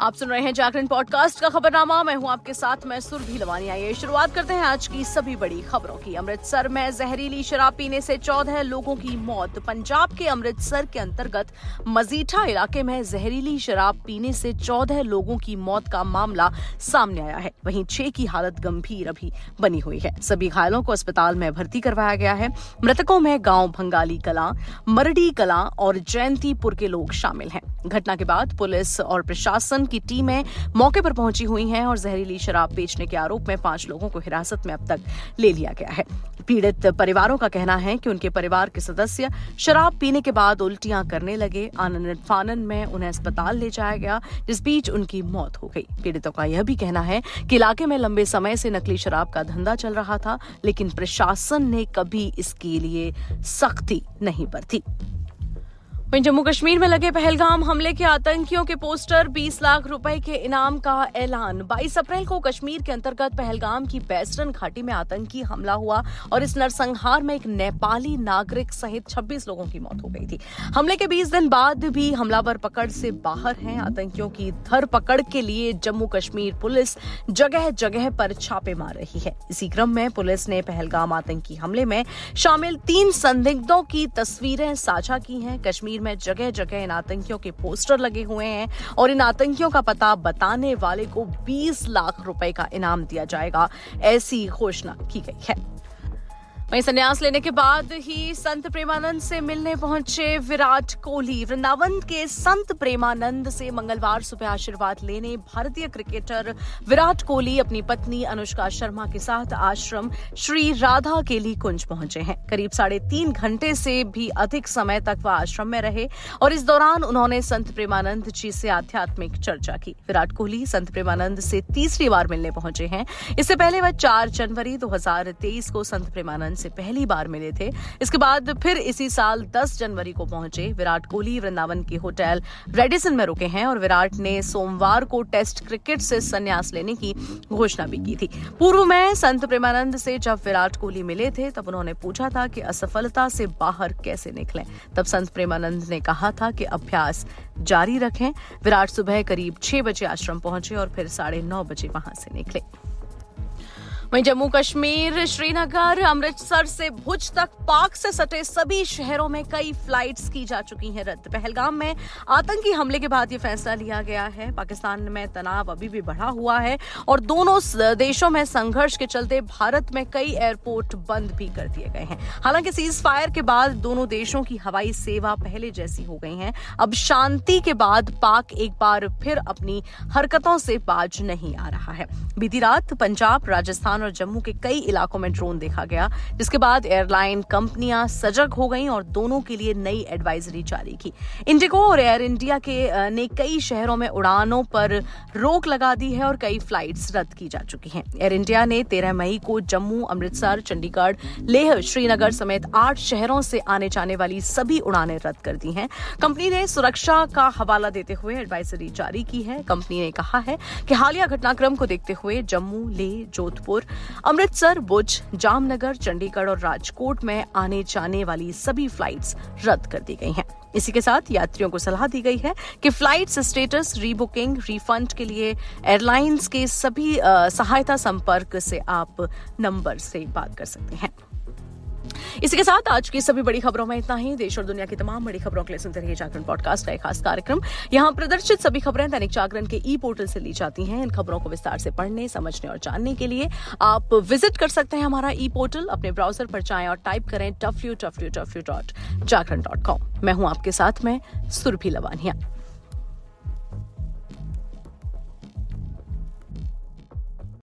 आप सुन रहे हैं जागरण पॉडकास्ट का खबरनामा। मैं हूं आपके साथ, मैं सुरभि लवानी। आइए शुरुआत करते हैं आज की सभी बड़ी खबरों की। अमृतसर में जहरीली शराब पीने से 14 लोगों की मौत। पंजाब के अमृतसर के अंतर्गत मजीठा इलाके में जहरीली शराब पीने से 14 लोगों की मौत का मामला सामने आया है। वहीं 6 की हालत गंभीर अभी बनी हुई है। सभी घायलों को अस्पताल में भर्ती करवाया गया है। मृतकों में गांव भंगाली कलां, मरडी कलां और जयंतीपुर के लोग शामिल हैं। घटना के बाद पुलिस और प्रशासन की टीमें मौके पर पहुंची हुई हैं और जहरीली शराब बेचने के आरोप में 5 लोगों को हिरासत में अब तक ले लिया गया है। पीड़ित परिवारों का कहना है कि उनके परिवार के सदस्य शराब पीने के बाद उल्टियां करने लगे। आनन फानन में उन्हें अस्पताल ले जाया गया, जिस बीच उनकी मौत हो गई। पीड़ितों का यह भी कहना है कि इलाके में लंबे समय से नकली शराब का धंधा चल रहा था, लेकिन प्रशासन ने कभी इसके लिए सख्ती नहीं बरती। वहीं जम्मू कश्मीर में लगे पहलगाम हमले के आतंकियों के पोस्टर, 20 लाख रुपए के इनाम का ऐलान। 22 अप्रैल को कश्मीर के अंतर्गत पहलगाम की बेस्टर्न घाटी में आतंकी हमला हुआ और इस नरसंहार में एक नेपाली नागरिक सहित 26 लोगों की मौत हो गई थी। हमले के 20 दिन बाद भी हमलावर पकड़ से बाहर हैं। आतंकियों की धरपकड़ के लिए जम्मू कश्मीर पुलिस जगह जगह पर छापे मार रही है। इसी क्रम में पुलिस ने पहलगाम आतंकी हमले में शामिल 3 संदिग्धों की तस्वीरें साझा की हैं। कश्मीर में जगह जगह इन आतंकियों के पोस्टर लगे हुए हैं और इन आतंकियों का पता बताने वाले को 20 लाख रुपए का इनाम दिया जाएगा, ऐसी घोषणा की गई है। वहीं संन्यास लेने के बाद ही संत प्रेमानंद से मिलने पहुंचे विराट कोहली। वृंदावन के संत प्रेमानंद से मंगलवार सुबह आशीर्वाद लेने भारतीय क्रिकेटर विराट कोहली अपनी पत्नी अनुष्का शर्मा के साथ आश्रम श्री राधा केली कुंज पहुंचे हैं। करीब 3.5 घंटे से भी अधिक समय तक वह आश्रम में रहे और इस दौरान उन्होंने संत प्रेमानंद जी से आध्यात्मिक चर्चा की। विराट कोहली संत प्रेमानंद से तीसरी बार मिलने पहुंचे हैं। इससे पहले वह 4 जनवरी 2023 को संत प्रेमानंद से पहली बार मिले थे। इसके बाद फिर इसी साल 10 जनवरी को पहुंचे। विराट कोहली वृंदावन के होटल रेडिसन में रुके हैं और विराट ने सोमवार को टेस्ट क्रिकेट से संन्यास लेने की घोषणा भी की थी। पूर्व में संत प्रेमानंद से जब विराट कोहली मिले थे तब उन्होंने पूछा था कि असफलता से बाहर कैसे निकलें। तब संत प्रेमानंद ने कहा था कि अभ्यास जारी रखें। विराट सुबह करीब 6 बजे आश्रम पहुंचे और फिर 9:30 बजे वहां से निकले। वहीं जम्मू कश्मीर, श्रीनगर, अमृतसर से भुज तक पाक से सटे सभी शहरों में कई फ्लाइट्स की जा चुकी हैं रद्द। पहलगाम में आतंकी हमले के बाद ये फैसला लिया गया है। पाकिस्तान में तनाव अभी भी बढ़ा हुआ है और दोनों देशों में संघर्ष के चलते भारत में कई एयरपोर्ट बंद भी कर दिए गए हैं। हालांकि सीज फायर के बाद दोनों देशों की हवाई सेवा पहले जैसी हो गई है। अब शांति के बाद पाक एक बार फिर अपनी हरकतों से बाज नहीं आ रहा है। बीती रात पंजाब, राजस्थान और जम्मू के कई इलाकों में ड्रोन देखा गया, जिसके बाद एयरलाइन कंपनियां सजग हो गईं और दोनों के लिए नई एडवाइजरी जारी की। इंडिगो और एयर इंडिया ने कई शहरों में उड़ानों पर रोक लगा दी है और कई फ्लाइट्स रद्द की जा चुकी हैं। एयर इंडिया ने 13 मई को जम्मू, अमृतसर, चंडीगढ़, लेह, श्रीनगर समेत 8 शहरों से आने जाने वाली सभी उड़ानें रद्द कर दी हैं। कंपनी ने सुरक्षा का हवाला देते हुए एडवाइजरी जारी की है। कंपनी ने कहा है कि हालिया घटनाक्रम को देखते हुए जम्मू, लेह, जोधपुर, अमृतसर, भुज, जामनगर, चंडीगढ़ और राजकोट में आने जाने वाली सभी फ्लाइट्स रद्द कर दी गई हैं। इसी के साथ यात्रियों को सलाह दी गई है कि फ्लाइट्स स्टेटस, रीबुकिंग, रिफंड के लिए एयरलाइंस के सभी सहायता संपर्क से आप नंबर से बात कर सकते हैं। इसी के साथ आज की सभी बड़ी खबरों में इतना ही। देश और दुनिया की तमाम बड़ी खबरों के लिए सुनते रहिए जागरण पॉडकास्ट का एक खास कार्यक्रम। यहाँ प्रदर्शित सभी खबरें दैनिक जागरण के ई पोर्टल से ली जाती हैं। इन खबरों को विस्तार से पढ़ने, समझने और जानने के लिए आप विजिट कर सकते हैं हमारा ई पोर्टल। अपने ब्राउजर पर जाएं और टाइप करें www.jagran.com। मैं हूं आपके साथ में सुरभि लवानिया।